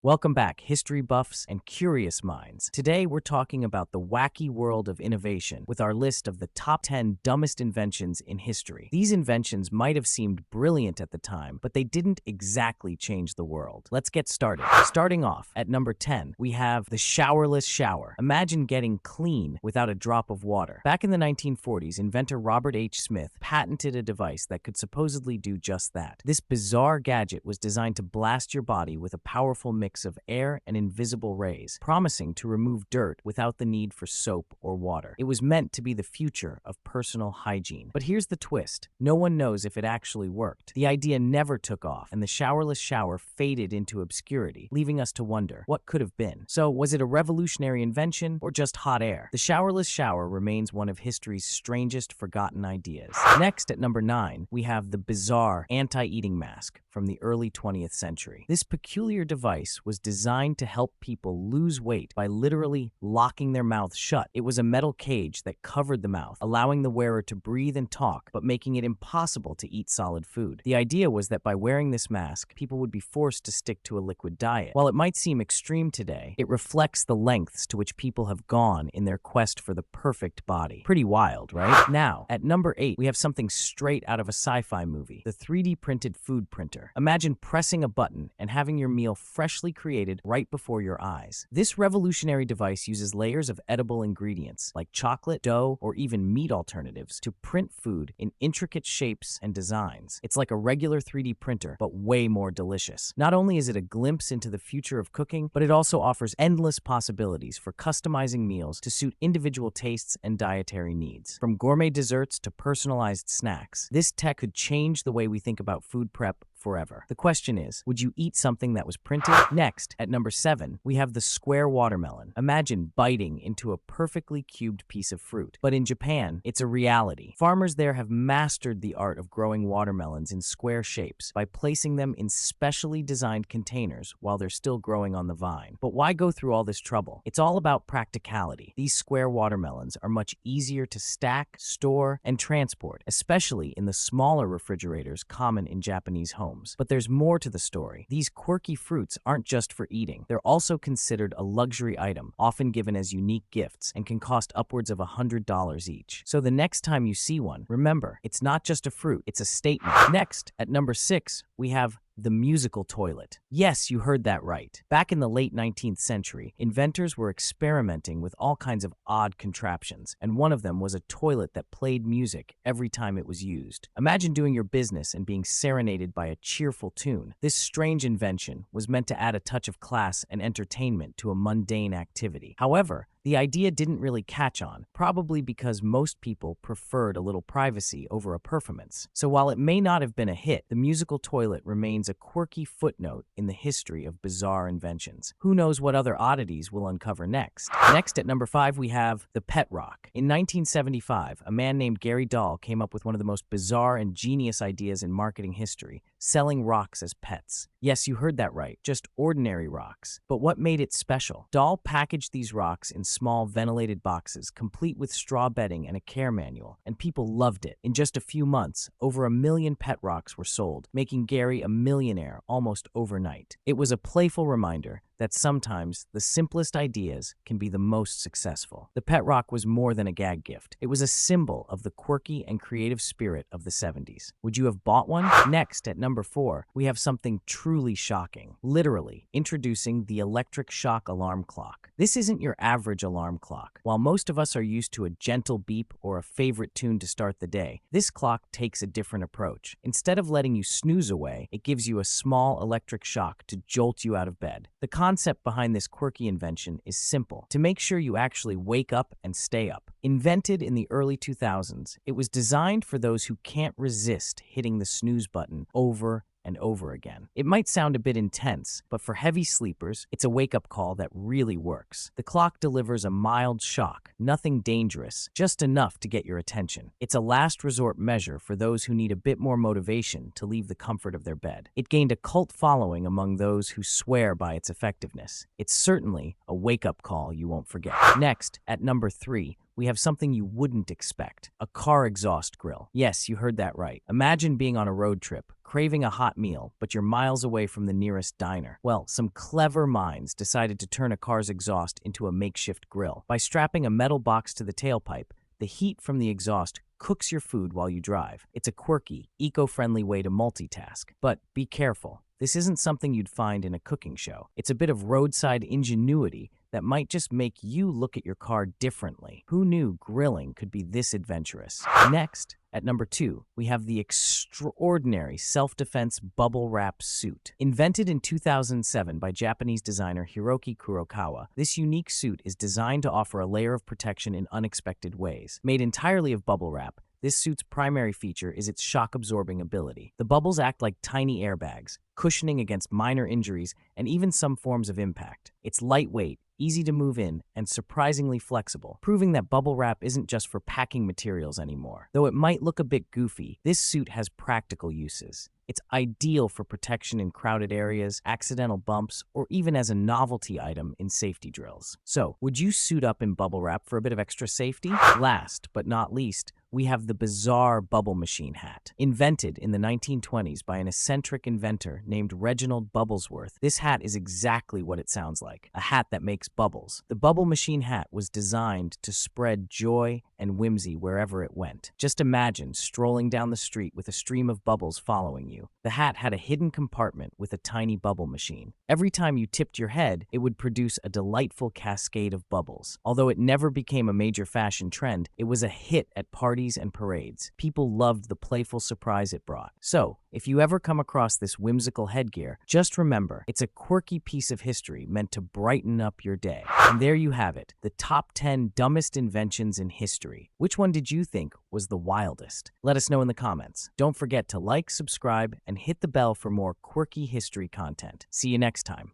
Welcome back, history buffs and curious minds. Today, we're talking about the wacky world of innovation with our list of the top 10 dumbest inventions in history. These inventions might have seemed brilliant at the time, but they didn't exactly change the world. Let's get started. Starting off, at number 10, we have the showerless shower. Imagine getting clean without a drop of water. Back in the 1940s, inventor Robert H. Smith patented a device that could supposedly do just that. This bizarre gadget was designed to blast your body with a powerful mix of air and invisible rays, promising to remove dirt without the need for soap or water. It was meant to be the future of personal hygiene. But here's the twist. No one knows if it actually worked. The idea never took off, and the showerless shower faded into obscurity, leaving us to wonder what could have been. So, was it a revolutionary invention or just hot air? The showerless shower remains one of history's strangest forgotten ideas. Next, at number 9, we have the bizarre anti-eating mask from the early 20th century. This peculiar device was designed to help people lose weight by literally locking their mouths shut. It was a metal cage that covered the mouth, allowing the wearer to breathe and talk, but making it impossible to eat solid food. The idea was that by wearing this mask, people would be forced to stick to a liquid diet. While it might seem extreme today, it reflects the lengths to which people have gone in their quest for the perfect body. Pretty wild, right? Now, at number 8, we have something straight out of a sci-fi movie, the 3D printed food printer. Imagine pressing a button and having your meal freshly created right before your eyes. This revolutionary device uses layers of edible ingredients like chocolate, dough, or even meat alternatives to print food in intricate shapes and designs. It's like a regular 3D printer, but way more delicious. Not only is it a glimpse into the future of cooking, but it also offers endless possibilities for customizing meals to suit individual tastes and dietary needs. From gourmet desserts to personalized snacks, this tech could change the way we think about food prep forever. The question is, would you eat something that was printed? Next, at number 7, we have the square watermelon. Imagine biting into a perfectly cubed piece of fruit. But in Japan, it's a reality. Farmers there have mastered the art of growing watermelons in square shapes by placing them in specially designed containers while they're still growing on the vine. But why go through all this trouble? It's all about practicality. These square watermelons are much easier to stack, store, and transport, especially in the smaller refrigerators common in Japanese homes. But there's more to the story. These quirky fruits aren't just for eating. They're also considered a luxury item, often given as unique gifts, and can cost upwards of $100 each. So the next time you see one, remember, it's not just a fruit, it's a statement. Next, at number 6, we have the musical toilet. Yes, you heard that right. Back in the late 19th century, inventors were experimenting with all kinds of odd contraptions, and one of them was a toilet that played music every time it was used. Imagine doing your business and being serenaded by a cheerful tune. This strange invention was meant to add a touch of class and entertainment to a mundane activity. However, the idea didn't really catch on, probably because most people preferred a little privacy over a performance. So while it may not have been a hit, the musical toilet remains a quirky footnote in the history of bizarre inventions. Who knows what other oddities we'll uncover next? Next, at number 5, we have the pet rock. In 1975, a man named Gary Dahl came up with one of the most bizarre and genius ideas in marketing history, selling rocks as pets. Yes, you heard that right, just ordinary rocks. But what made it special? Dahl packaged these rocks in small ventilated boxes, complete with straw bedding and a care manual, and people loved it. In just a few months, over 1 million pet rocks were sold, making Gary a millionaire almost overnight. It was a playful reminder that sometimes the simplest ideas can be the most successful. The pet rock was more than a gag gift. It was a symbol of the quirky and creative spirit of the 70s. Would you have bought one? Next, at number 4, we have something truly shocking. Literally, introducing the electric shock alarm clock. This isn't your average alarm clock. While most of us are used to a gentle beep or a favorite tune to start the day, this clock takes a different approach. Instead of letting you snooze away, it gives you a small electric shock to jolt you out of bed. The concept behind this quirky invention is simple: to make sure you actually wake up and stay up. Invented in the early 2000s, it was designed for those who can't resist hitting the snooze button over and over again. It might sound a bit intense, but for heavy sleepers, it's a wake-up call that really works. The clock delivers a mild shock, nothing dangerous, just enough to get your attention. It's a last resort measure for those who need a bit more motivation to leave the comfort of their bed. It gained a cult following among those who swear by its effectiveness. It's certainly a wake-up call you won't forget. Next, at number 3, we have something you wouldn't expect: a car exhaust grill. Yes, you heard that right. Imagine being on a road trip, craving a hot meal, but you're miles away from the nearest diner. Well, some clever minds decided to turn a car's exhaust into a makeshift grill. By strapping a metal box to the tailpipe, the heat from the exhaust cooks your food while you drive. It's a quirky, eco-friendly way to multitask. But be careful. This isn't something you'd find in a cooking show. It's a bit of roadside ingenuity that might just make you look at your car differently. Who knew grilling could be this adventurous? Next, at number 2, we have the extraordinary self-defense bubble wrap suit. Invented in 2007 by Japanese designer Hiroki Kurokawa, this unique suit is designed to offer a layer of protection in unexpected ways. Made entirely of bubble wrap, this suit's primary feature is its shock-absorbing ability. The bubbles act like tiny airbags, cushioning against minor injuries and even some forms of impact. It's lightweight, easy to move in, and surprisingly flexible, proving that bubble wrap isn't just for packing materials anymore. Though it might look a bit goofy, this suit has practical uses. It's ideal for protection in crowded areas, accidental bumps, or even as a novelty item in safety drills. So, would you suit up in bubble wrap for a bit of extra safety? Last but not least, we have the bizarre bubble machine hat. Invented in the 1920s by an eccentric inventor named Reginald Bubblesworth, this hat is exactly what it sounds like: a hat that makes bubbles. The bubble machine hat was designed to spread joy and whimsy wherever it went. Just imagine strolling down the street with a stream of bubbles following you. The hat had a hidden compartment with a tiny bubble machine. Every time you tipped your head, it would produce a delightful cascade of bubbles. Although it never became a major fashion trend, it was a hit at parties and parades. People loved the playful surprise it brought. So, if you ever come across this whimsical headgear, just remember, it's a quirky piece of history meant to brighten up your day. And there you have it, the top 10 dumbest inventions in history. Which one did you think was the wildest? Let us know in the comments. Don't forget to like, subscribe, and hit the bell for more quirky history content. See you next time.